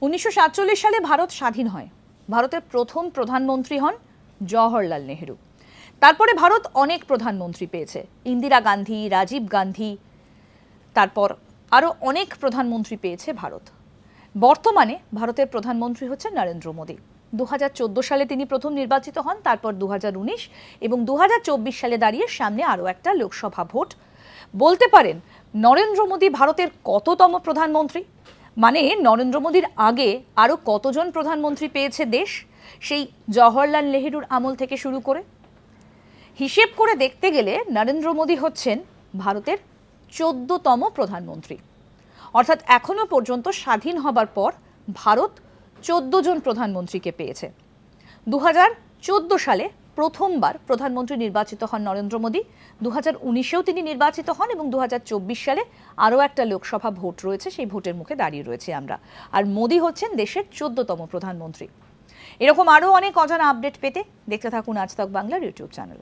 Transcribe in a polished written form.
1947 সালে ভারত স্বাধীন হয়। ভারতের প্রথম প্রধানমন্ত্রী হন জওহরলাল নেহেরু। তারপরে ভারত অনেক প্রধানমন্ত্রী পেয়েছে, ইন্দিরা গান্ধী, রাজীব গান্ধী, তারপর আরও অনেক প্রধানমন্ত্রী পেয়েছে ভারত। বর্তমানে ভারতের প্রধানমন্ত্রী হচ্ছেন নরেন্দ্র মোদী। 2014 সালে তিনি প্রথম নির্বাচিত হন, তারপর 2019 এবং 2024 সালে দাঁড়িয়ে সামনে আরও একটা লোকসভা ভোট। বলতে পারেন নরেন্দ্র মোদী ভারতের কততম প্রধানমন্ত্রী, মানে নরেন্দ্র মোদীর আগে আরও কতজন প্রধানমন্ত্রী পেয়েছে দেশ, সেই জওহরলাল নেহেরুর আমল থেকে শুরু করে। হিসেব করে দেখতে গেলে নরেন্দ্র মোদী হচ্ছেন ভারতের 14তম প্রধানমন্ত্রী। অর্থাৎ এখনো পর্যন্ত স্বাধীন হবার পর ভারত 14 জন প্রধানমন্ত্রীকে পেয়েছে। 2014 সালে প্রথমবার প্রধানমন্ত্রী নির্বাচিত হন নরেন্দ্র মোদী। 2019-এও তিনি নির্বাচিত হন এবং 2024 সালে আরও একটা লোকসভা ভোট রয়েছে, সেই ভোটের মুখে দাঁড়িয়ে রয়েছে আমরা। আর মোদী হচ্ছেন দেশের 14তম প্রধানমন্ত্রী। এরকম আরও অনেক অজানা আপডেট পেতে দেখতে থাকুন আজ তাক বাংলার ইউটিউব চ্যানেল।